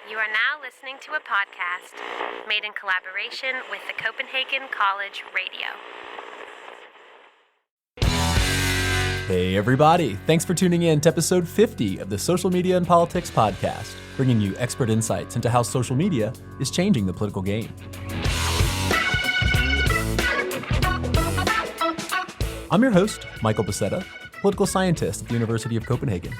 You are now listening to a podcast made in collaboration with the Copenhagen College Radio. Hey everybody, thanks for tuning in to episode 50 of the Social Media and Politics podcast, bringing you expert insights into how social media is changing the political game. I'm your host, Michael Becerra, political scientist at the University of Copenhagen.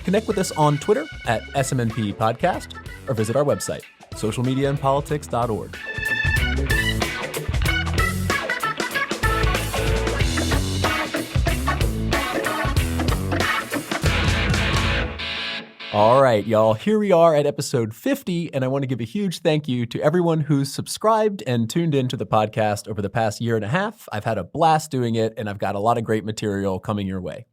Connect with us on Twitter at SMNP Podcast or visit our website, socialmediaandpolitics.org. All right, y'all, here we are at episode 50, and I want to give a huge thank you to everyone who's subscribed and tuned into the podcast over the past year and a half. I've had a blast doing it, and I've got a lot of great material coming your way.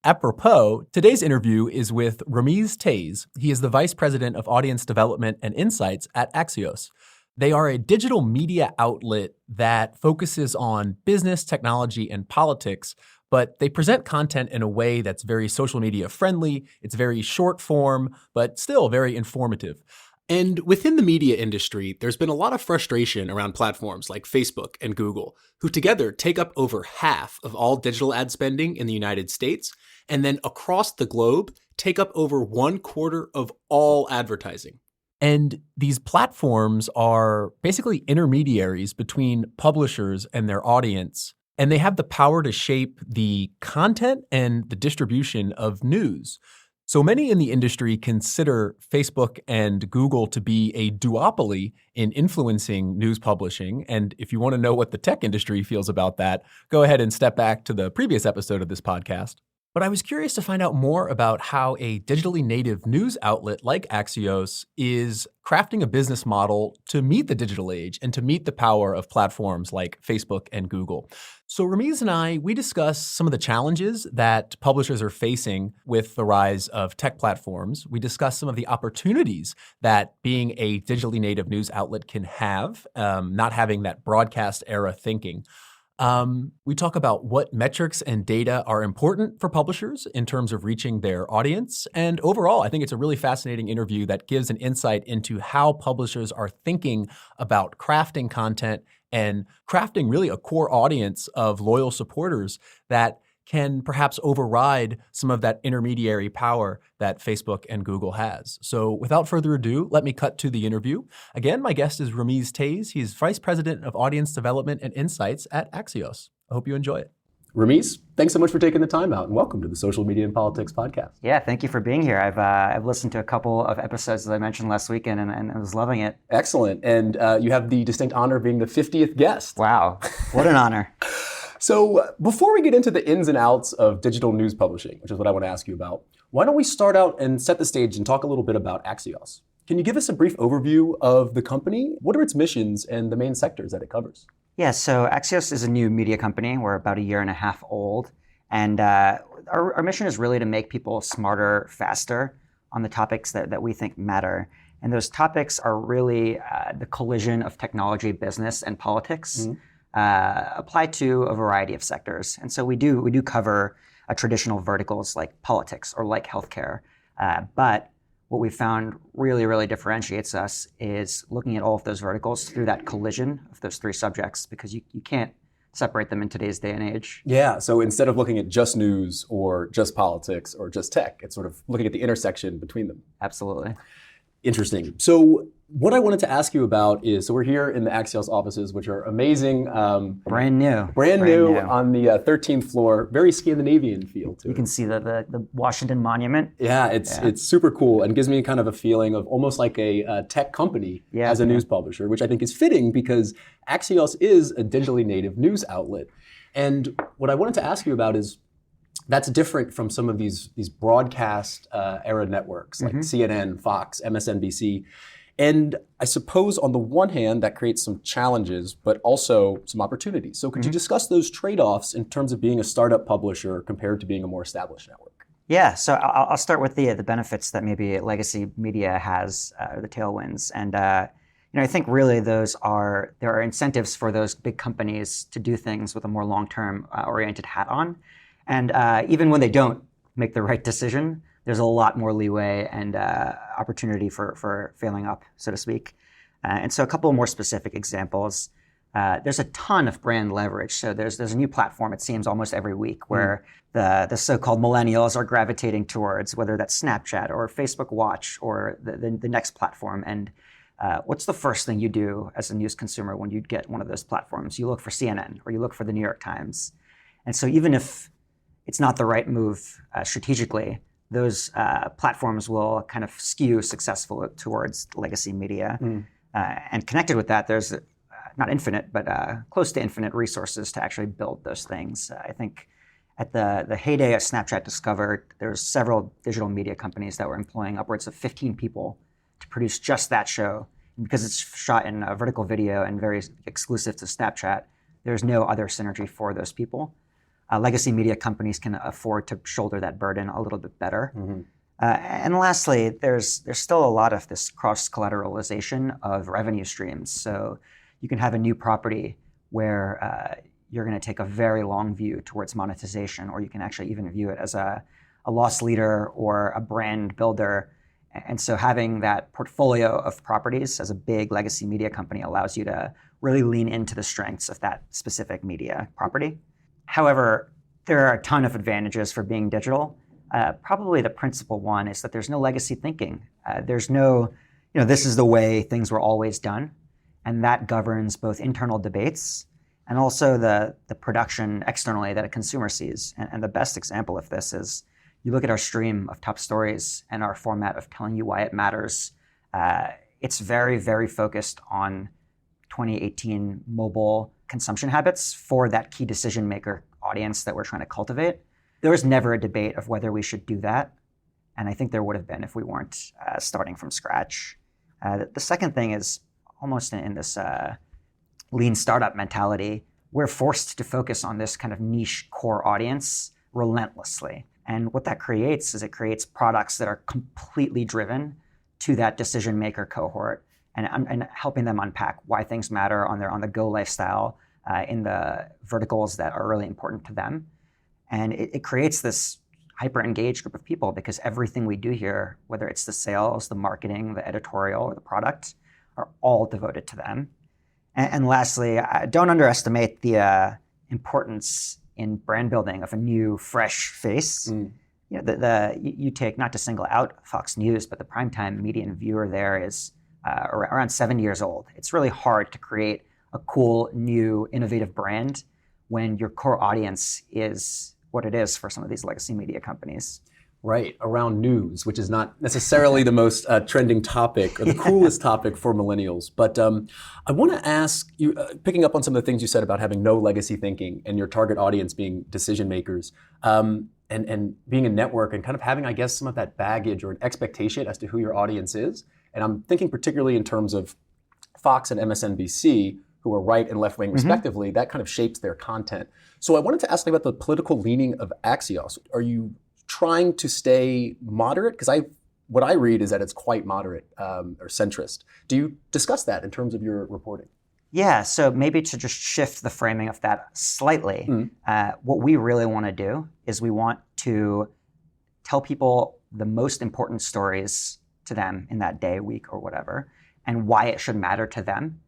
Apropos, today's interview is with Rameez Tase. He is the Vice President of Audience Development and Insights at Axios. They are a digital media outlet that focuses on business, technology, and politics, but they present content in a way that's very social media friendly. It's very short form, but still very informative. And within the media industry, there's been a lot of frustration around platforms like Facebook and Google, who together take up over half of all digital ad spending in the United States, and then across the globe, take up over 1/4 of all advertising. And these platforms are basically intermediaries between publishers and their audience, and they have the power to shape the content and the distribution of news. So many in the industry consider Facebook and Google to be a duopoly in influencing news publishing. And if you want to know what the tech industry feels about that, go ahead and step back to the previous episode of this podcast. But I was curious to find out more about how a digitally native news outlet like Axios is crafting a business model to meet the digital age and to meet the power of platforms like Facebook and Google. So Rameez and we discuss some of the challenges that publishers are facing with the rise of tech platforms. We discuss some of the opportunities that being a digitally native news outlet can have, not having that broadcast era thinking. We talk about what metrics and data are important for publishers in terms of reaching their audience. And overall, I think it's a really fascinating interview that gives an insight into how publishers are thinking about crafting content and crafting really a core audience of loyal supporters that can perhaps override some of that intermediary power that Facebook and Google has. So without further ado, let me cut to the interview. Again, my guest is Rameez Tase. He's Vice President of Audience Development and Insights at Axios. I hope you enjoy it. Rameez, thanks so much for taking the time out, and welcome to the Social Media and Politics podcast. Yeah, thank you for being here. I've listened to a couple of episodes that I mentioned last weekend, and I was loving it. Excellent. And you have the distinct honor of being the 50th guest. Wow, what an honor. So before we get into the ins and outs of digital news publishing, which is what I want to ask you about, why don't we start out and set the stage and talk a little bit about Axios? Can you give us a brief overview of the company? What are its missions and the main sectors that it covers? Yeah, so Axios is a new media company. We're about a year and a half old. And our mission is really to make people smarter, faster on the topics that we think matter. And those topics are really the collision of technology, business, and politics. Mm-hmm. Applied to a variety of sectors. And so we do cover traditional verticals like politics or like healthcare. But what we found really differentiates us is looking at all of those verticals through that collision of those three subjects, because you can't separate them in today's day and age. Yeah, so instead of looking at just news or just politics or just tech, it's sort of looking at the intersection between them. Absolutely. Interesting. So what I wanted to ask you about is, so we're here in the Axios offices, which are amazing. Brand new on the 13th floor. Very Scandinavian feel to it. You can see the Washington Monument. Yeah, it's super cool and gives me kind of a feeling of almost like a tech company as a news publisher, which I think is fitting because Axios is a digitally native news outlet. And what I wanted to ask you about is, that's different from some of these broadcast era networks like CNN, Fox, MSNBC. And I suppose on the one hand, that creates some challenges, but also some opportunities. So could you discuss those trade-offs in terms of being a startup publisher compared to being a more established network? Yeah, so I'll start with the benefits that maybe legacy media has, the tailwinds. And I think really there are incentives for those big companies to do things with a more long-term oriented hat on. And even when they don't make the right decision, there's a lot more leeway and opportunity for failing up, so to speak. And so a couple of more specific examples. There's a ton of brand leverage. So there's a new platform, it seems, almost every week where the so-called millennials are gravitating towards, whether that's Snapchat or Facebook Watch or the next platform. And what's the first thing you do as a news consumer when you get one of those platforms? You look for CNN or you look for the New York Times. And so even if it's not the right move strategically, those platforms will kind of skew successful towards legacy media. And connected with that, there's not infinite, but close to infinite resources to actually build those things. I think at the heyday of Snapchat Discover, there's several digital media companies that were employing upwards of 15 people to produce just that show. And because it's shot in a vertical video and very exclusive to Snapchat, there's no other synergy for those people. Legacy media companies can afford to shoulder that burden a little bit better. And lastly, there's still a lot of this cross-collateralization of revenue streams. So you can have a new property where you're going to take a very long view towards monetization, or you can actually even view it as a loss leader or a brand builder. And so having that portfolio of properties as a big legacy media company allows you to really lean into the strengths of that specific media property. However, there are a ton of advantages for being digital. Probably the principal one is that there's no legacy thinking. There's no, this is the way things were always done. And that governs both internal debates and also the production externally that a consumer sees. And the best example of this is you look at our stream of top stories and our format of telling you why it matters. It's very, very focused on 2018 mobile consumption habits for that key decision maker audience that we're trying to cultivate. There was never a debate of whether we should do that. And I think there would have been if we weren't starting from scratch. The second thing is almost in this lean startup mentality, we're forced to focus on this kind of niche core audience relentlessly. And what that creates is it creates products that are completely driven to that decision maker cohort and helping them unpack why things matter on the go lifestyle in the verticals that are really important to them. And it creates this hyper-engaged group of people because everything we do here, whether it's the sales, the marketing, the editorial, or the product, are all devoted to them. And lastly, don't underestimate the importance in brand building of a new, fresh face. You take, not to single out Fox News, but the primetime median viewer there is around 7 years old. It's really hard to create a cool, new, innovative brand when your core audience is what it is for some of these legacy media companies. Right, around news, which is not necessarily the most trending topic or the coolest topic for millennials. But I want to ask you, picking up on some of the things you said about having no legacy thinking and your target audience being decision makers, and being a network and kind of having, I guess, some of that baggage or an expectation as to who your audience is. And I'm thinking particularly in terms of Fox and MSNBC, who are right and left wing respectively, that kind of shapes their content. So I wanted to ask about the political leaning of Axios. Are you trying to stay moderate? Because what I read is that it's quite moderate or centrist. Do you discuss that in terms of your reporting? Yeah, so maybe to just shift the framing of that slightly, what we really want to do is we want to tell people the most important stories to them in that day, week, or whatever, and why it should matter to them.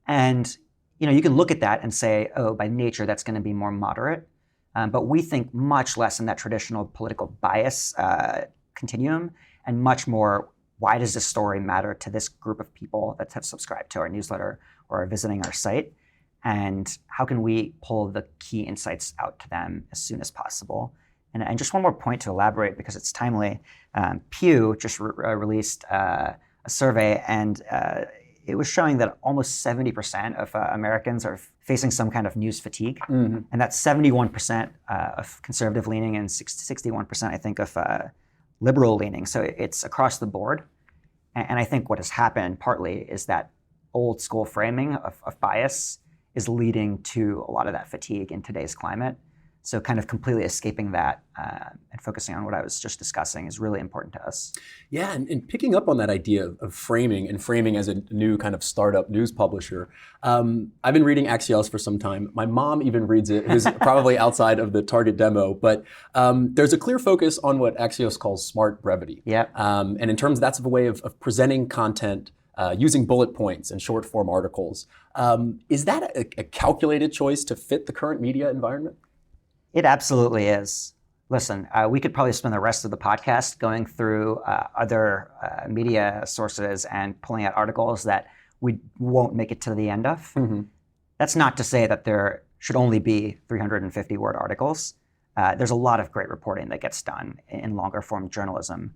And you can look at that and say, oh, by nature, that's going to be more moderate. But we think much less in that traditional political bias continuum and much more, why does this story matter to this group of people that have subscribed to our newsletter or are visiting our site? And how can we pull the key insights out to them as soon as possible? And just one more point to elaborate, because it's timely. Pew just released a survey, and it was showing that almost 70% of Americans are facing some kind of news fatigue. And that's 71% of conservative leaning and 61%, I think, of liberal leaning. So it's across the board. And I think what has happened partly is that old school framing of bias is leading to a lot of that fatigue in today's climate. So kind of completely escaping that and focusing on what I was just discussing is really important to us. Yeah, and picking up on that idea of framing and framing as a new kind of startup news publisher, I've been reading Axios for some time. My mom even reads it, who's probably outside of the target demo, but there's a clear focus on what Axios calls smart brevity. Yep. And in terms, that's a way of presenting content using bullet points and short form articles. Is that a calculated choice to fit the current media environment? It absolutely is. Listen, we could probably spend the rest of the podcast going through other media sources and pulling out articles that we won't make it to the end of. Mm-hmm. That's not to say that there should only be 350-word articles. There's a lot of great reporting that gets done in longer form journalism.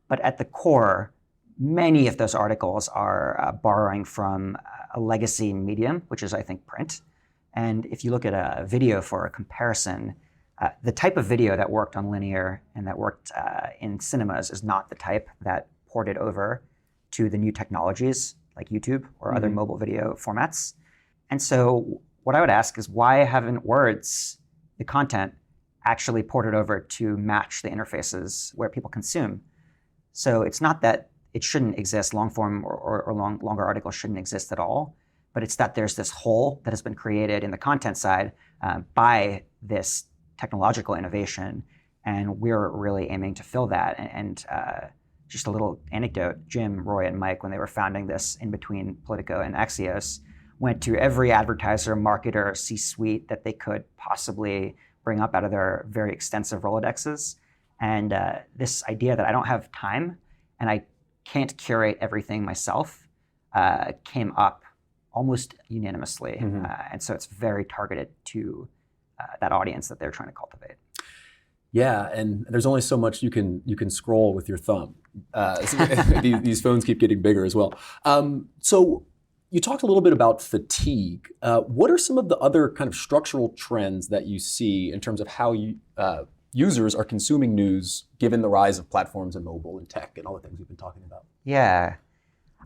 But at the core, many of those articles are borrowing from a legacy medium, which is, I think, print. And if you look at a video for a comparison, the type of video that worked on linear and that worked in cinemas is not the type that ported over to the new technologies like YouTube or other mobile video formats. And so what I would ask is, why haven't words, the content, actually ported over to match the interfaces where people consume? So it's not that it shouldn't exist, long form or longer articles shouldn't exist at all, but it's that there's this hole that has been created in the content side by this technological innovation, and we're really aiming to fill that. And just a little anecdote, Jim, Roy, and Mike, when they were founding this in between Politico and Axios, went to every advertiser, marketer, C-suite that they could possibly bring up out of their very extensive Rolodexes. And this idea that I don't have time and I can't curate everything myself came up almost unanimously. And so it's very targeted to that audience that they're trying to cultivate. Yeah, and there's only so much you can scroll with your thumb. These phones keep getting bigger as well. So you talked a little bit about fatigue. What are some of the other kind of structural trends that you see in terms of how users are consuming news, given the rise of platforms and mobile and tech and all the things we've been talking about? Yeah,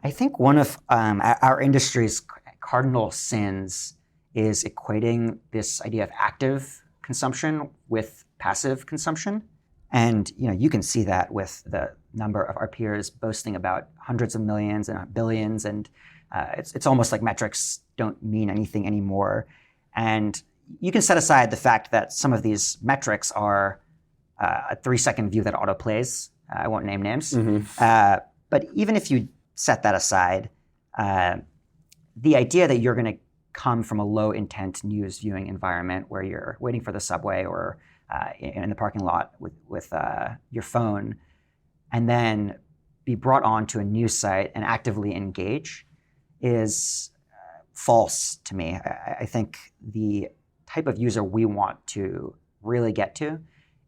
I think one of our industry's cardinal sins is equating this idea of active consumption with passive consumption. And you can see that with the number of our peers boasting about hundreds of millions and billions, and it's almost like metrics don't mean anything anymore. And you can set aside the fact that some of these metrics are a 3-second view that autoplays. I won't name names. But even if you set that aside, the idea that you're going to come from a low-intent news viewing environment where you're waiting for the subway or in the parking lot with your phone, and then be brought on to a news site and actively engage is false to me. I think the type of user we want to really get to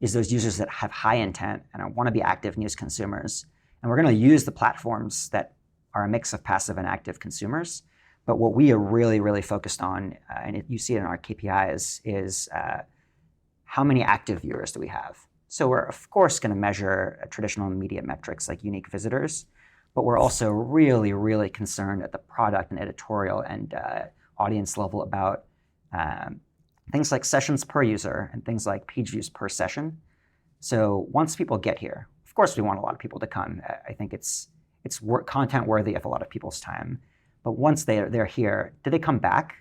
is those users that have high intent and want to be active news consumers. And we're going to use the platforms that are a mix of passive and active consumers. But what we are really, really focused on, and you see it in our KPIs, is how many active viewers do we have? So we're, of course, going to measure traditional media metrics like unique visitors, but we're also really, really concerned at the product and editorial and audience level about things like sessions per user and things like page views per session. So once people get here, of course, we want a lot of people to come. I think it's content worthy of a lot of people's time. But once they're here, do they come back?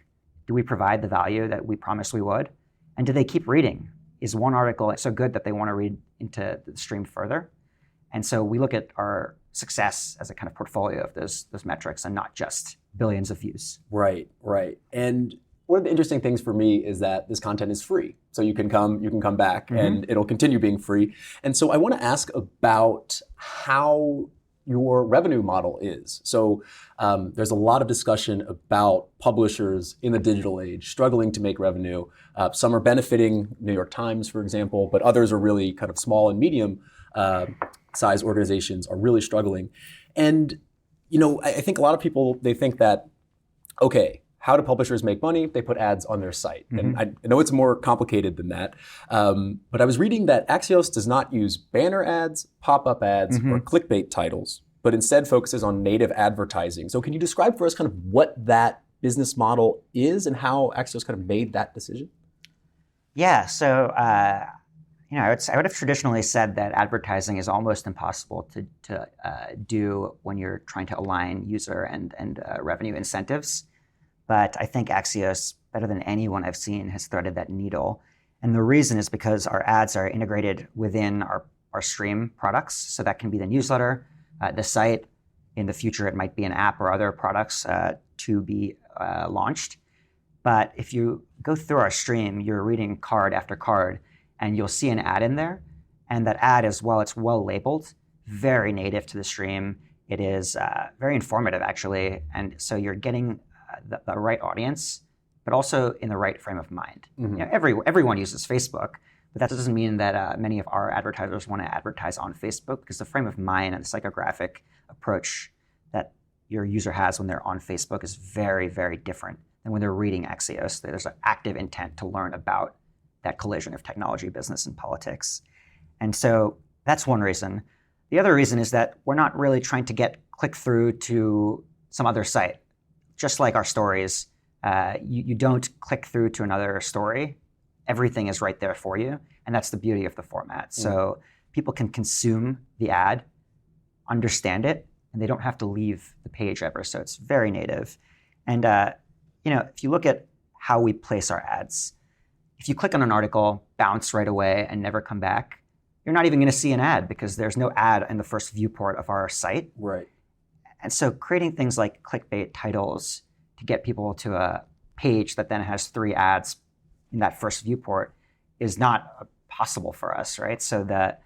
Do we provide the value that we promised we would? And do they keep reading? Is one article so good that they want to read into the stream further? And so we look at our success as a kind of portfolio of those metrics and not just billions of views. Right. And one of the interesting things for me is that this content is free. So you can come back and it'll continue being free. And so I want to ask about how your revenue model is. So there's a lot of discussion about publishers in the digital age struggling to make revenue. Some are benefiting, New York Times, for example, but others are really kind of small and medium size organizations are really struggling. And, I think a lot of people, they think that, okay, how do publishers make money? They put ads on their site. And I know it's more complicated than that. But I was reading that Axios does not use banner ads, pop-up ads, or clickbait titles, but instead focuses on native advertising. So can you describe for us kind of what that business model is and how Axios kind of made that decision? Yeah, so I would have traditionally said that advertising is almost impossible to do when you're trying to align user and revenue incentives. But I think Axios, better than anyone I've seen, has threaded that needle. And the reason is because our ads are integrated within our stream products. So that can be the newsletter, the site. In the future, it might be an app or other products to be launched. But if you go through our stream, you're reading card after card, and you'll see an ad in there. And that ad is, well, it's well labeled, very native to the stream. It is very informative, actually. And so you're getting the right audience, but also in the right frame of mind. Everyone uses Facebook, but that doesn't mean that many of our advertisers want to advertise on Facebook, because the frame of mind and the psychographic approach that your user has when they're on Facebook is very, very different than when they're reading Axios. There's an active intent to learn about that collision of technology, business, and politics. And so that's one reason. The other reason is that we're not really trying to get click through to some other site. Just like our stories, you don't click through to another story. Everything is right there for you. And that's the beauty of the format. So people can consume the ad, understand it, and they don't have to leave the page ever. So it's very native. And if you look at how we place our ads, if you click on an article, bounce right away, and never come back, you're not even going to see an ad because there's no ad in the first viewport of our site. Right. And so creating things like clickbait titles to get people to a page that then has 3 ads in that first viewport is not possible for us, right? So the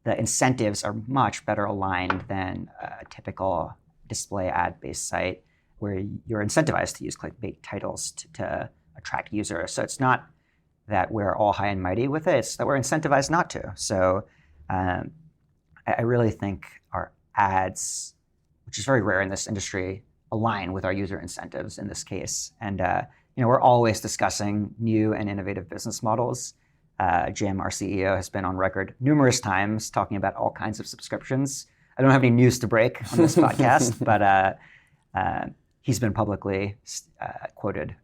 incentives are much better aligned than a typical display ad-based site where you're incentivized to use clickbait titles to attract users. So it's not that we're all high and mighty with it, it's that we're incentivized not to. So I really think our ads, which is very rare in this industry, align with our user incentives in this case. And we're always discussing new and innovative business models. Jim, our CEO, has been on record numerous times talking about all kinds of subscriptions. I don't have any news to break on this podcast, but he's been publicly quoted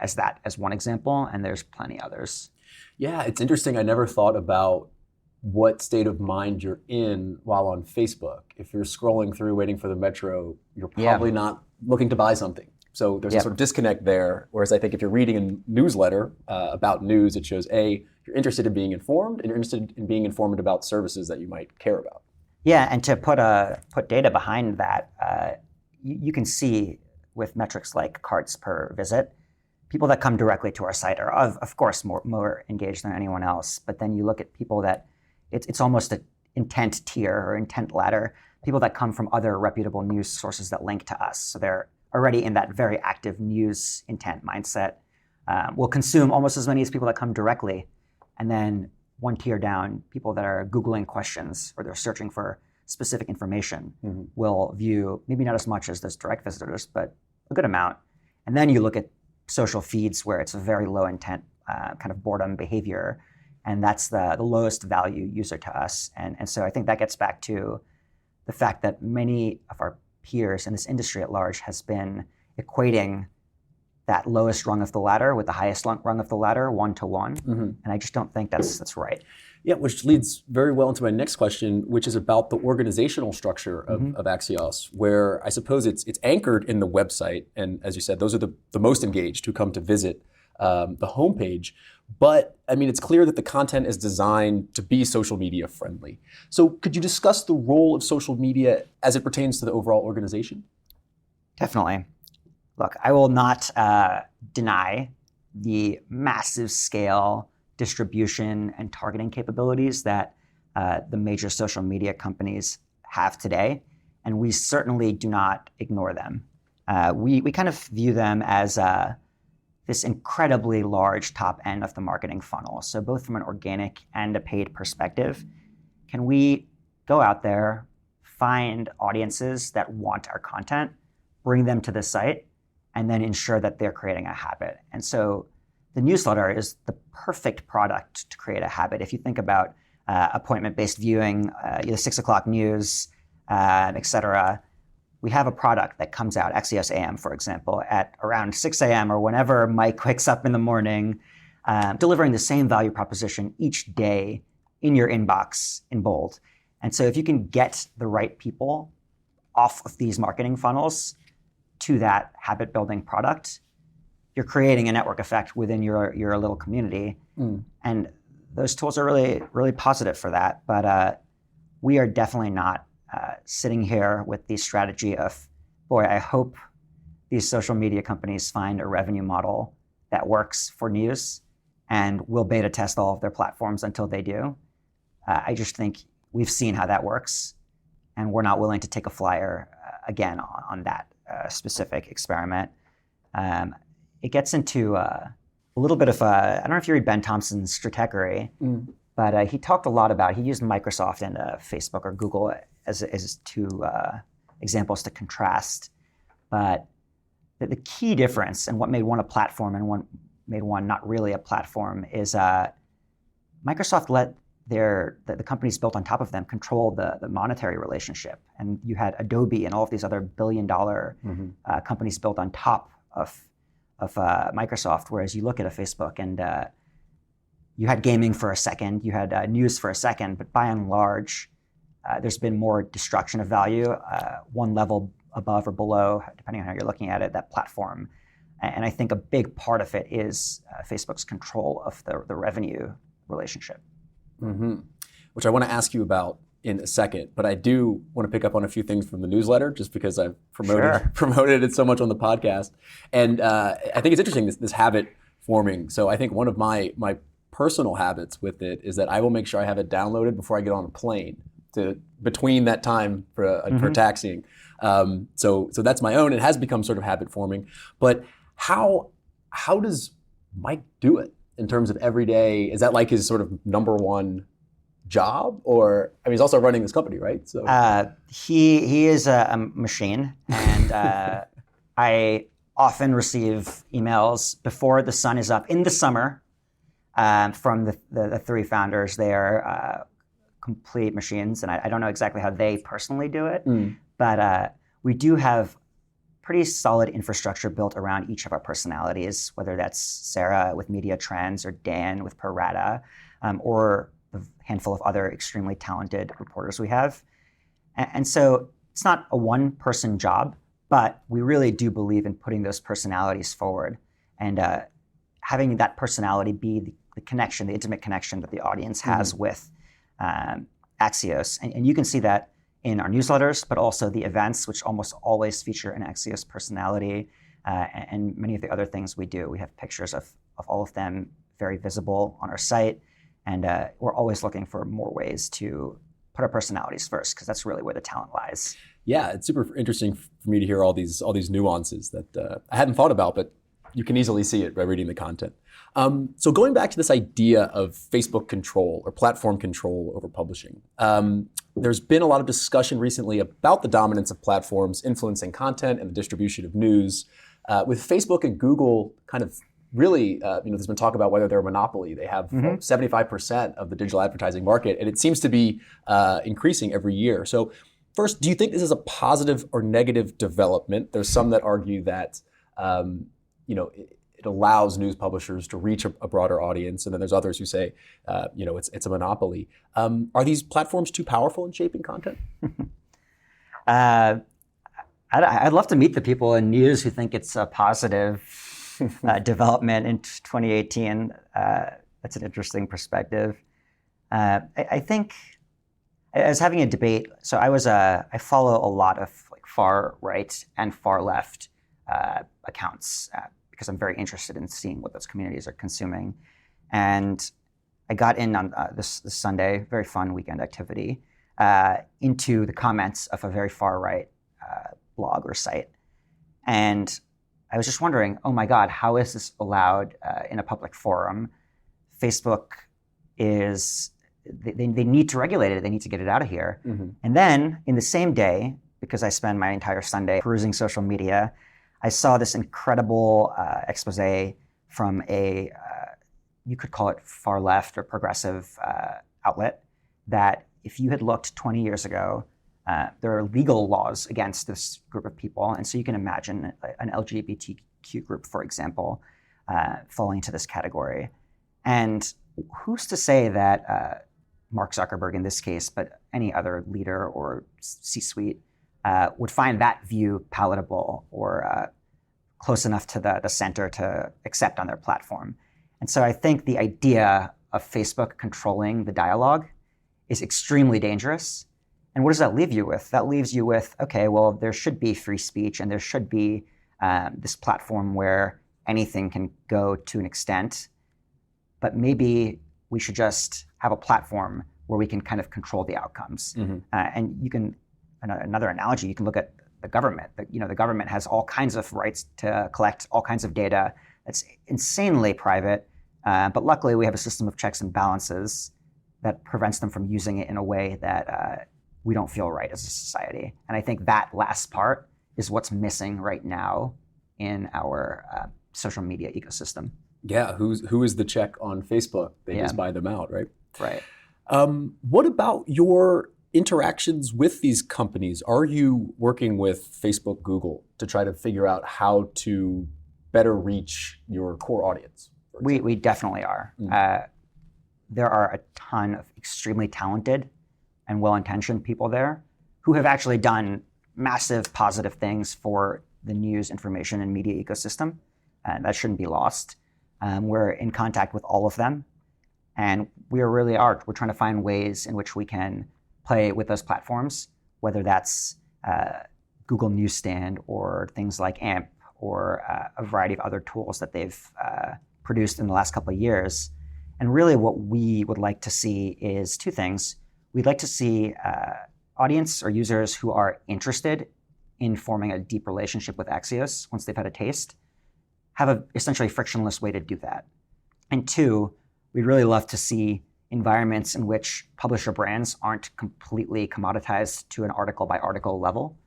as one example, and there's plenty others. Yeah, it's interesting. I never thought about what state of mind you're in while on Facebook. If you're scrolling through waiting for the metro, you're probably not looking to buy something. So there's a sort of disconnect there. Whereas I think if you're reading a newsletter about news, it shows you're interested in being informed, and you're interested in being informed about services that you might care about. Yeah, and to put data behind that, you can see with metrics like cards per visit, people that come directly to our site are of course more engaged than anyone else. But then you look at people that it's almost an intent tier or intent ladder. People that come from other reputable news sources that link to us, so they're already in that very active news intent mindset. Will consume almost as many as people that come directly. And then one tier down, people that are Googling questions or they're searching for specific information will view maybe not as much as those direct visitors, but a good amount. And then you look at social feeds where it's a very low intent kind of boredom behavior. And that's the lowest value user to us. And so I think that gets back to the fact that many of our peers in this industry at large has been equating that lowest rung of the ladder with the highest rung of the ladder, 1-to-1. And I just don't think that's right. Yeah, which leads very well into my next question, which is about the organizational structure of Axios, where I suppose it's anchored in the website. And as you said, those are the most engaged who come to visit the homepage. But I mean, it's clear that the content is designed to be social media friendly. So could you discuss the role of social media as it pertains to the overall organization? Definitely. Look, I will not deny the massive scale distribution and targeting capabilities that the major social media companies have today. And we certainly do not ignore them. We kind of view them as this incredibly large top end of the marketing funnel. So both from an organic and a paid perspective, can we go out there, find audiences that want our content, bring them to the site, and then ensure that they're creating a habit? And so the newsletter is the perfect product to create a habit. If you think about appointment-based viewing, 6 o'clock news, et cetera, we have a product that comes out, Axios AM, for example, at around 6 a.m. or whenever Mike wakes up in the morning. delivering the same value proposition each day in your inbox in bold. And so if you can get the right people off of these marketing funnels to that habit building product, you're creating a network effect within your little community. And those tools are really, really positive for that. But we are definitely not sitting here with the strategy of, boy, I hope these social media companies find a revenue model that works for news and we'll beta test all of their platforms until they do. I just think we've seen how that works, and we're not willing to take a flyer again on that specific experiment. It gets into a little bit of I don't know if you read Ben Thompson's Stratechery, but he talked a lot about, he used Microsoft and Facebook or Google as two examples to contrast. But the key difference and what made one a platform and one made one not really a platform is Microsoft let the companies built on top of them control the monetary relationship. And you had Adobe and all of these other billion-dollar companies built on top of Microsoft, whereas you look at a Facebook and you had gaming for a second, you had news for a second, but by and large, there's been more destruction of value, one level above or below, depending on how you're looking at it, that platform. And I think a big part of it is Facebook's control of the revenue relationship. Which I want to ask you about in a second, but I do want to pick up on a few things from the newsletter, just because I've promoted it so much on the podcast. And I think it's interesting, this habit forming. So I think one of my personal habits with it is that I will make sure I have it downloaded before I get on a plane between that time for taxiing. So that's my own. It has become sort of habit forming. But how does Mike do it in terms of every day? Is that like his sort of number one job? Or, I mean, he's also running this company, right? So he is a machine, and I often receive emails before the sun is up in the summer from the three founders. They are complete machines, and I don't know exactly how they personally do it, but we do have pretty solid infrastructure built around each of our personalities, whether that's Sarah with Media Trends or Dan with Per Rata, or the handful of other extremely talented reporters we have. And so it's not a one-person job, but we really do believe in putting those personalities forward and having that personality be the connection, the intimate connection that the audience has with Axios. And you can see that in our newsletters, but also the events, which almost always feature an Axios personality, and many of the other things we do. We have pictures of all of them very visible on our site, and we're always looking for more ways to put our personalities first, because that's really where the talent lies. Yeah, it's super interesting for me to hear all these nuances that I hadn't thought about, but you can easily see it by reading the content. So going back to this idea of Facebook control or platform control over publishing, there's been a lot of discussion recently about the dominance of platforms influencing content and the distribution of news. With Facebook and Google kind of really, there's been talk about whether they're a monopoly. They have 75% of the digital advertising market, and it seems to be increasing every year. So first, do you think this is a positive or negative development? There's some that argue that it allows news publishers to reach a broader audience, and then there's others who say, it's a monopoly. Are these platforms too powerful in shaping content? I'd love to meet the people in news who think it's a positive development in 2018. That's an interesting perspective. I think I was having a debate. So I follow a lot of far right and far left accounts because I'm very interested in seeing what those communities are consuming. And I got in on this Sunday, very fun weekend activity, into the comments of a very far right blog or site. And I was just wondering, oh my God, how is this allowed in a public forum? Facebook they need to regulate it. They need to get it out of here. And then in the same day, because I spend my entire Sunday perusing social media, I saw this incredible expose from you could call it far left or progressive outlet, that if you had looked 20 years ago, there are legal laws against this group of people. And so you can imagine an LGBTQ group, for example, falling into this category. And who's to say that Mark Zuckerberg in this case, but any other leader or C-suite would find that view palatable or close enough to the center to accept on their platform. And so I think the idea of Facebook controlling the dialogue is extremely dangerous. And what does that leave you with? That leaves you with, okay, well, there should be free speech and there should be this platform where anything can go to an extent, but maybe we should just have a platform where we can kind of control the outcomes. And you can, another analogy, you can look at the government. The government has all kinds of rights to collect all kinds of data that's insanely private, but luckily we have a system of checks and balances that prevents them from using it in a way that we don't feel right as a society. And I think that last part is what's missing right now in our social media ecosystem. Yeah, who is the check on Facebook? They just buy them out, right? Right. What about your interactions with these companies? Are you working with Facebook, Google to try to figure out how to better reach your core audience? We definitely are. There are a ton of extremely talented and well-intentioned people there who have actually done massive positive things for the news, information, and media ecosystem. And that shouldn't be lost. We're in contact with all of them. And we're trying to find ways in which we can play with those platforms, whether that's Google Newsstand or things like AMP or a variety of other tools that they've produced in the last couple of years. And really what we would like to see is two things. We'd like to see audience or users who are interested in forming a deep relationship with Axios once they've had a taste, have a essentially frictionless way to do that. And two, we'd really love to see environments in which publisher brands aren't completely commoditized to an article by article level,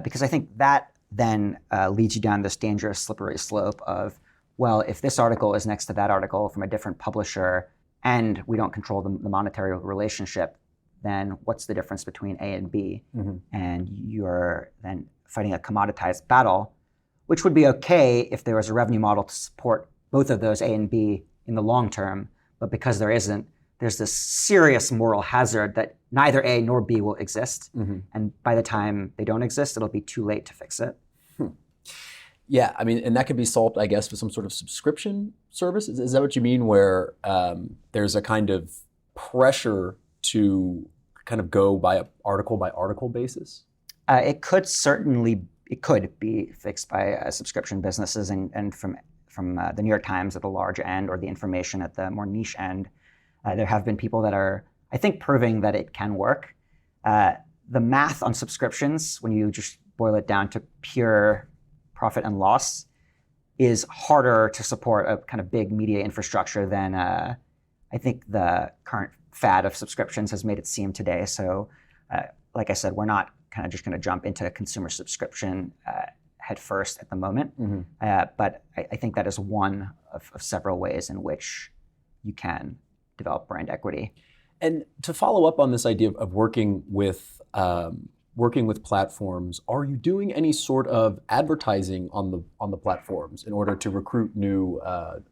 because I think that then leads you down this dangerous slippery slope of, well, if this article is next to that article from a different publisher and we don't control the monetary relationship, then what's the difference between A and B? And you're then fighting a commoditized battle, which would be okay if there was a revenue model to support both of those A and B in the long term. But because there isn't, there's this serious moral hazard that neither A nor B will exist. And by the time they don't exist, it'll be too late to fix it. Yeah, I mean, and that could be solved, I guess, with some sort of subscription service. Is that what you mean, where there's a kind of pressure to kind of go by article basis? It could be fixed by subscription businesses, and from the New York Times at the large end or the information at the more niche end, there have been people that are, I think, proving that it can work. The math on subscriptions, when you just boil it down to pure profit and loss, is harder to support a kind of big media infrastructure than I think the current fad of subscriptions has made it seem today. So like I said, we're not kind of just going to jump into a consumer subscription head first at the moment. But I think that is one of several ways in which you can develop brand equity. And to follow up on this idea of working with platforms, are you doing any sort of advertising on the platforms in order to recruit new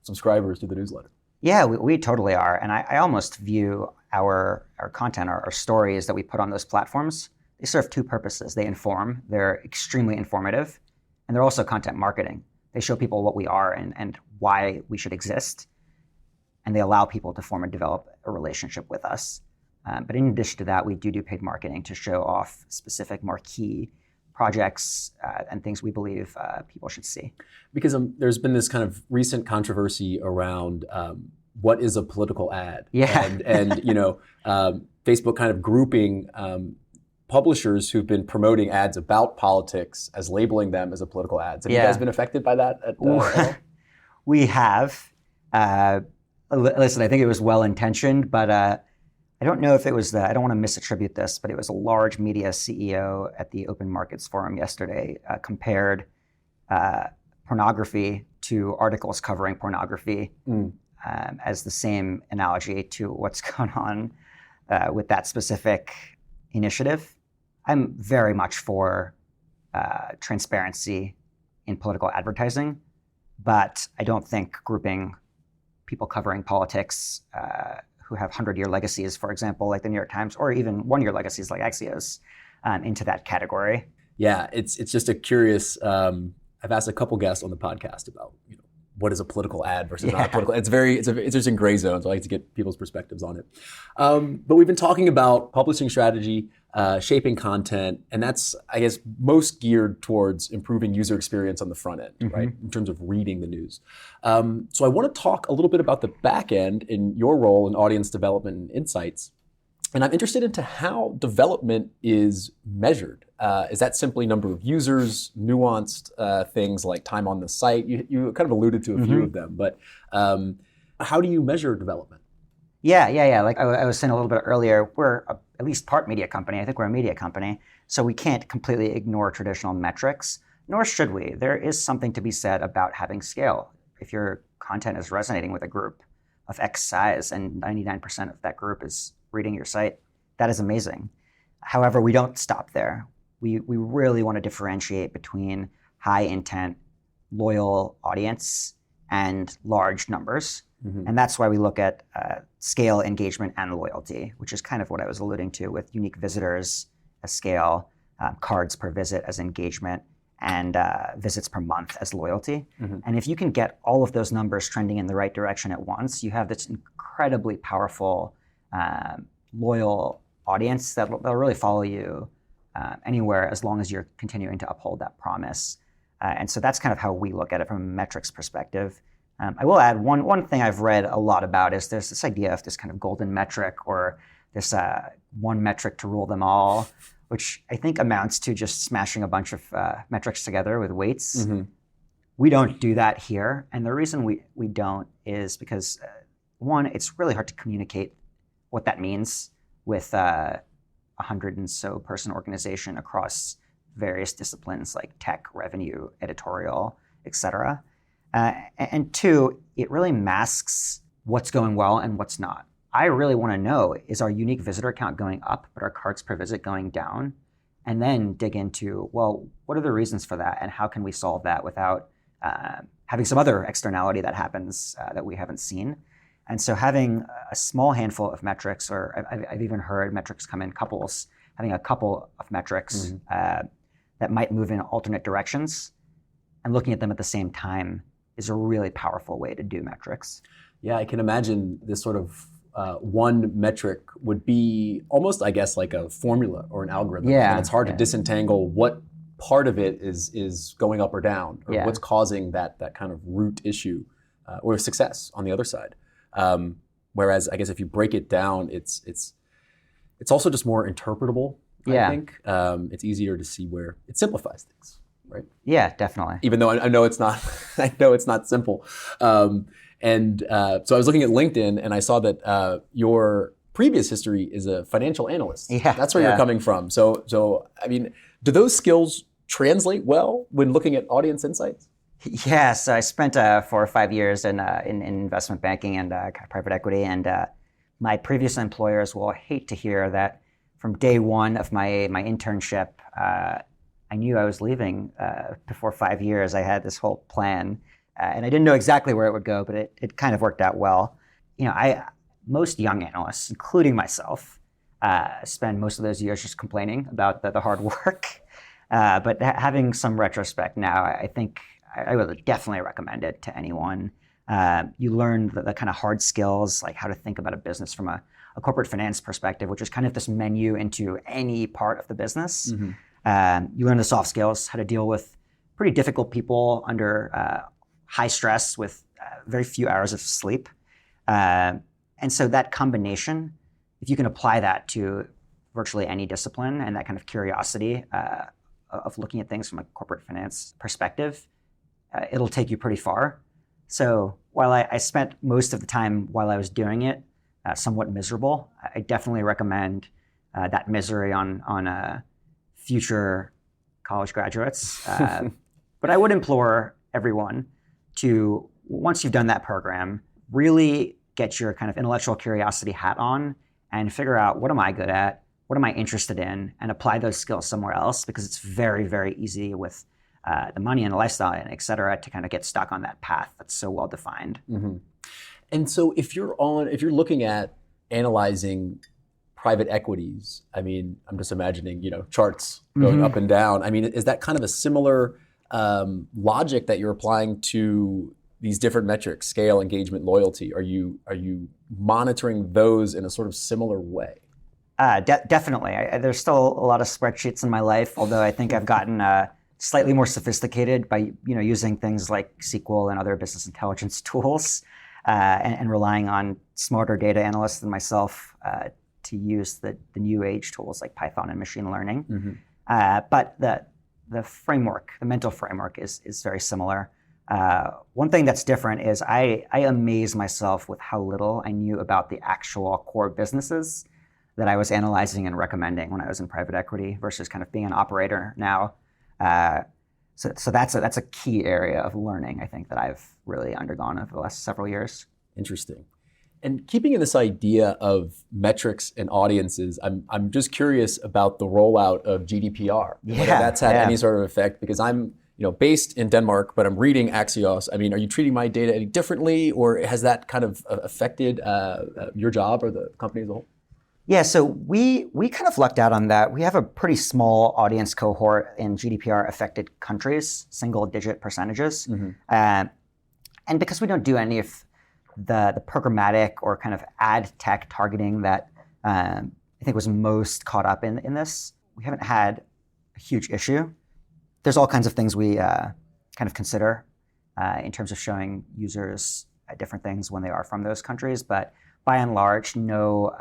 subscribers to the newsletter? Yeah, we totally are. And I almost view our content, our stories that we put on those platforms, they serve two purposes. They inform, they're extremely informative, and they're also content marketing. They show people what we are and why we should exist, and they allow people to form and develop a relationship with us. But in addition to that, we do paid marketing to show off specific marquee projects and things we believe people should see. Because there's been this kind of recent controversy around what is a political ad. Yeah. And Facebook kind of grouping publishers who've been promoting ads about politics as labeling them as a political ads. Have you guys been affected by that at all? We have. Listen, I think it was well-intentioned, but I don't know if it was I don't want to misattribute this, but it was a large media CEO at the Open Markets Forum yesterday compared pornography to articles covering pornography as the same analogy to what's going on with that specific initiative. I'm very much for transparency in political advertising, but I don't think grouping people covering politics who have 100-year legacies, for example, like the New York Times, or even one-year legacies like Axios, into that category. Yeah, it's just a curious. I've asked a couple guests on the podcast about what is a political ad versus not a political. It's an interesting gray zone. So I like to get people's perspectives on it. But we've been talking about publishing strategy, shaping content, and that's, I guess, most geared towards improving user experience on the front end, right? In terms of reading the news. So I want to talk a little bit about the back end in your role in audience development and insights. And I'm interested into how development is measured. Is that simply number of users, nuanced things like time on the site? You kind of alluded to a few of them, but how do you measure development? Yeah. Like I was saying a little bit earlier, we're at least part media company. I think we're a media company. So we can't completely ignore traditional metrics, nor should we. There is something to be said about having scale. If your content is resonating with a group of X size and 99% of that group is reading your site, that is amazing. However, we don't stop there. We really want to differentiate between high intent, loyal audience and large numbers. And that's why we look at scale, engagement, and loyalty, which is kind of what I was alluding to with unique visitors as scale, cards per visit as engagement, and visits per month as loyalty. And if you can get all of those numbers trending in the right direction at once, you have this incredibly powerful loyal audience that'll really follow you anywhere as long as you're continuing to uphold that promise. And so that's kind of how we look at it from a metrics perspective. I will add one thing I've read a lot about is there's this idea of this kind of golden metric or this one metric to rule them all, which I think amounts to just smashing a bunch of metrics together with weights. We don't do that here. And the reason we don't is because, one, it's really hard to communicate what that means with 100 and so person organization across various disciplines like tech, revenue, editorial, et cetera. And two, it really masks what's going well and what's not. I really want to know, is our unique visitor count going up, but our cards per visit going down? And then dig into, well, what are the reasons for that? And how can we solve that without having some other externality that happens that we haven't seen? And so having a small handful of metrics, or I've even heard metrics come in couples, having a couple of metrics that might move in alternate directions and looking at them at the same time is a really powerful way to do metrics. Yeah, I can imagine this sort of one metric would be almost, I guess, like a formula or an algorithm. Yeah, and it's hard to disentangle what part of it is going up or down, or what's causing that kind of root issue or success on the other side. Whereas I guess if you break it down, it's also just more interpretable. I think it's easier to see where it simplifies things, right? Yeah, definitely. Even though I know it's not, I know it's not simple. So I was looking at LinkedIn and I saw that your previous history is a financial analyst. Yeah, that's where you're coming from. So I mean, do those skills translate well when looking at audience insights? Yes, I spent 4 or 5 years in investment banking and private equity, and my previous employers will hate to hear that from day one of my internship, I knew I was leaving before 5 years. I had this whole plan, and I didn't know exactly where it would go, but it kind of worked out well. Most young analysts, including myself, spend most of those years just complaining about the hard work. But having some retrospect now, I think I would definitely recommend it to anyone. You learn the kind of hard skills, like how to think about a business from a corporate finance perspective, which is kind of this menu into any part of the business. You learn the soft skills, how to deal with pretty difficult people under high stress with very few hours of sleep. And so that combination, if you can apply that to virtually any discipline and that kind of curiosity of looking at things from a corporate finance perspective, it'll take you pretty far. So while I spent most of the time while I was doing it somewhat miserable, I definitely recommend that misery on future college graduates. But I would implore everyone to, once you've done that program, really get your kind of intellectual curiosity hat on and figure out, what am I good at? What am I interested in? And apply those skills somewhere else, because it's very, very easy with the money and the lifestyle and et cetera to kind of get stuck on that path that's so well defined. And so if you're looking at analyzing private equities, I mean, I'm just imagining, charts going up and down. I mean, is that kind of a similar logic that you're applying to these different metrics, scale, engagement, loyalty? Are you monitoring those in a sort of similar way? Definitely. There's still a lot of spreadsheets in my life, although I think I've gotten slightly more sophisticated by using things like SQL and other business intelligence tools, and relying on smarter data analysts than myself to use the new age tools like Python and machine learning. But the framework, the mental framework, is very similar. One thing that's different is I amaze myself with how little I knew about the actual core businesses that I was analyzing and recommending when I was in private equity versus kind of being an operator now. So that's a key area of learning, I think, that I've really undergone over the last several years. Interesting. And keeping in this idea of metrics and audiences, I'm just curious about the rollout of GDPR, whether that's had any sort of effect, because I'm based in Denmark, but I'm reading Axios. I mean, are you treating my data any differently, or has that kind of affected your job or the company as a whole? Yeah, so we kind of lucked out on that. We have a pretty small audience cohort in GDPR affected countries, single digit percentages. And because we don't do any of the programmatic or kind of ad tech targeting that I think was most caught up in this, we haven't had a huge issue. There's all kinds of things we kind of consider in terms of showing users different things when they are from those countries, but by and large, no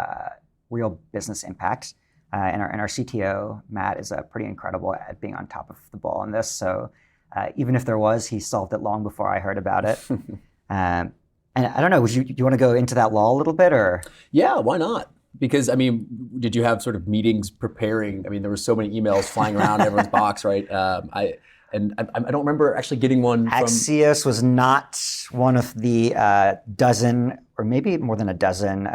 real business impact. And our CTO, Matt, is pretty incredible at being on top of the ball on this. So even if there was, he solved it long before I heard about it. And I don't know, do you want to go into that law a little bit, or? Yeah, why not? Because, I mean, did you have sort of meetings preparing? I mean, there were so many emails flying around everyone's box, right? I don't remember actually getting one from... Axios was not one of the dozen, or maybe more than a dozen,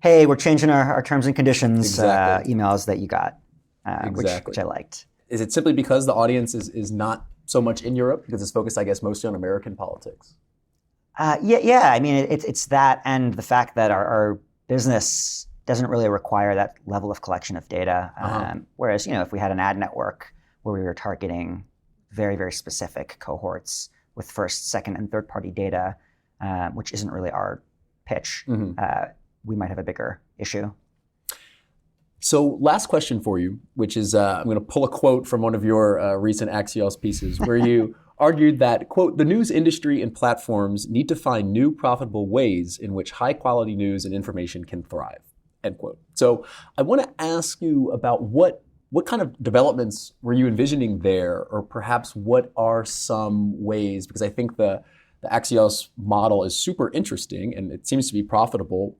hey, we're changing our terms and conditions emails that you got, which I liked. Is it simply because the audience is not so much in Europe, because it's focused, I guess, mostly on American politics? Yeah. I mean, it's that, and the fact that our business doesn't really require that level of collection of data. Whereas, if we had an ad network where we were targeting very, very specific cohorts with first, second, and third party data, which isn't really our pitch, we might have a bigger issue. So last question for you, which is, I'm going to pull a quote from one of your recent Axios pieces where you argued that, quote, the news industry and platforms need to find new profitable ways in which high quality news and information can thrive, end quote. So I want to ask you about what kind of developments were you envisioning there, or perhaps what are some ways, because I think the Axios model is super interesting and it seems to be profitable.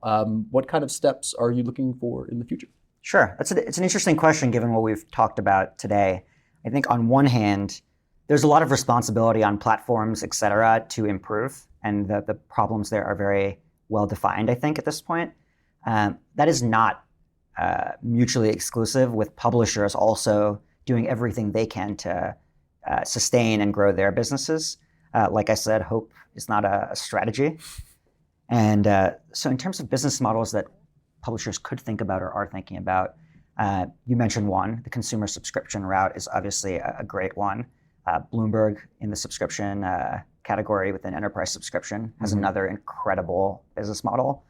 What kind of steps are you looking for in the future? Sure. It's an interesting question given what we've talked about today. I think on one hand, there's a lot of responsibility on platforms, et cetera, to improve. And the problems there are very well defined, I think, at this point. That is not mutually exclusive, with publishers also doing everything they can to sustain and grow their businesses. Like I said, hope is not a strategy. And so in terms of business models that publishers could think about or are thinking about, you mentioned one. The consumer subscription route is obviously a great one. Bloomberg, in the subscription category within enterprise subscription, has another incredible business model.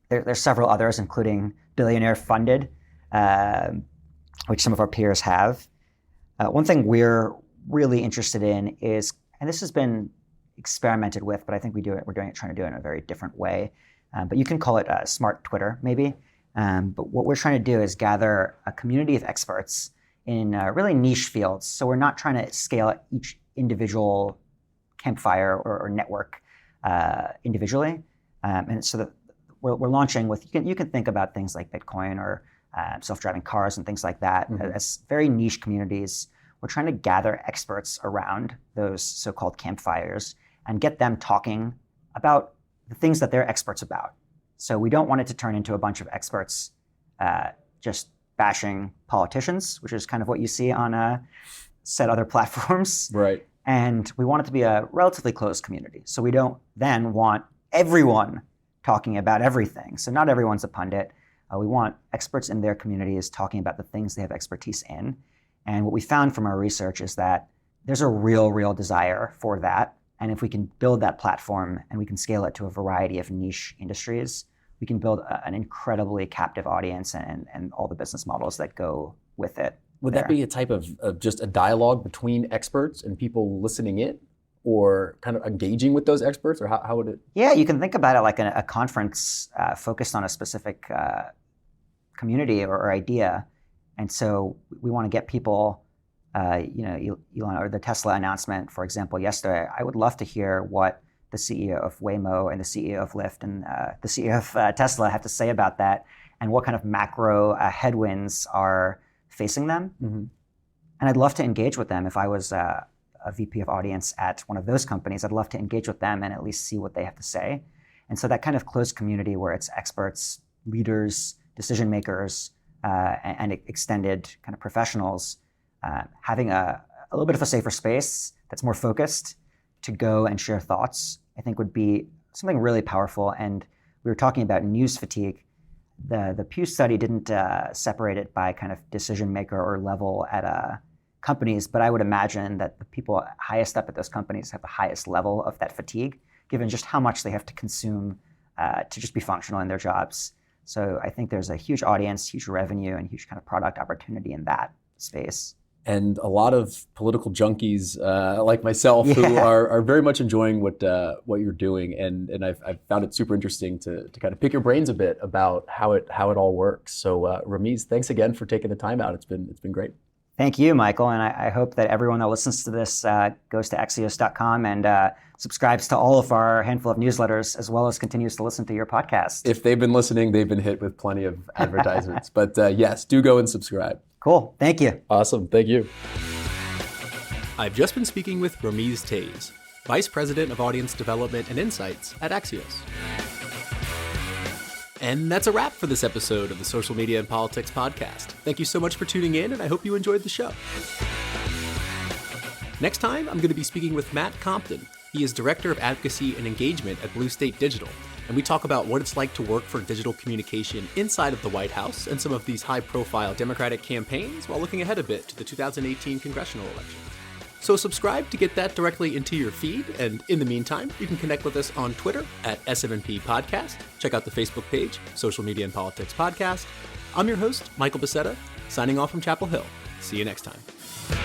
There's several others, including Billionaire Funded, which some of our peers have. One thing we're really interested in is, and this has been experimented with, but I think we're trying to do it in a very different way. But you can call it smart Twitter, maybe. But what we're trying to do is gather a community of experts in really niche fields. So we're not trying to scale each individual campfire or network individually. And so that we're launching with, you can think about things like Bitcoin or self-driving cars and things like that as very niche communities. We're trying to gather experts around those so-called campfires and get them talking about the things that they're experts about. So we don't want it to turn into a bunch of experts just bashing politicians, which is kind of what you see on said other platforms. Right. And we want it to be a relatively closed community. So we don't then want everyone talking about everything. So not everyone's a pundit. We want experts in their communities talking about the things they have expertise in. And what we found from our research is that there's a real desire for that. And if we can build that platform and we can scale it to a variety of niche industries, we can build an incredibly captive audience and all the business models that go with it. Would that be a type of just a dialogue between experts and people listening in, or kind of engaging with those experts, or how would it? Yeah, you can think about it like a conference focused on a specific community or idea. And so we want to get people, Elon, or the Tesla announcement, for example, yesterday. I would love to hear what the CEO of Waymo and the CEO of Lyft and the CEO of Tesla have to say about that, and what kind of macro headwinds are facing them. Mm-hmm. And I'd love to engage with them. If I was a VP of audience at one of those companies, I'd love to engage with them and at least see what they have to say. And so that kind of closed community where it's experts, leaders, decision makers, and extended kind of professionals, having a little bit of a safer space that's more focused to go and share thoughts, I think would be something really powerful. And we were talking about news fatigue. The Pew study didn't separate it by kind of decision maker or level at companies, but I would imagine that the people highest up at those companies have the highest level of that fatigue, given just how much they have to consume to just be functional in their jobs. So I think there's a huge audience, huge revenue, and huge kind of product opportunity in that space. And a lot of political junkies like myself who are very much enjoying what you're doing, and I've found it super interesting to kind of pick your brains a bit about how it all works. So Rameez, thanks again for taking the time out. It's been great. Thank you, Michael, and I hope that everyone that listens to this goes to Axios.com and subscribes to all of our handful of newsletters, as well as continues to listen to your podcast. If they've been listening, they've been hit with plenty of advertisements. But yes, do go and subscribe. Cool. Thank you. Awesome. Thank you. I've just been speaking with Rameez Tase, Vice President of Audience Development and Insights at Axios. And that's a wrap for this episode of the Social Media and Politics podcast. Thank you so much for tuning in, and I hope you enjoyed the show. Next time, I'm going to be speaking with Matt Compton. He is Director of Advocacy and Engagement at Blue State Digital, and we talk about what it's like to work for digital communication inside of the White House and some of these high-profile Democratic campaigns while looking ahead a bit to the 2018 congressional election. So subscribe to get that directly into your feed, and in the meantime, you can connect with us on Twitter at SMNP Podcast. Check out the Facebook page, Social Media and Politics Podcast. I'm your host, Michael Becerra, signing off from Chapel Hill. See you next time.